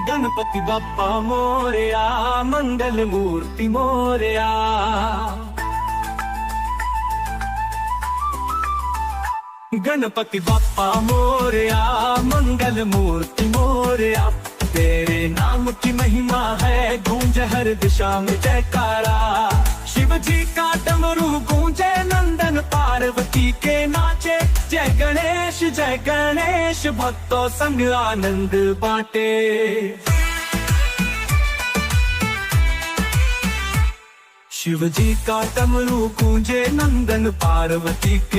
गणपति बप्पा मोरया, मंगल मूर्ति मोरया। गणपति बप्पा मोरया, मंगल मूर्ति मोरया। तेरे नाम की महिमा है, गूंजे हर दिशा में जयकारा। शिव जी का डमरू गूंजे, नंदन पार्वती के नाचे। जय गणेश भक्तों संग आनंद बांटे। शिव जी का डमरू गूंजे, नंदन पार्वती के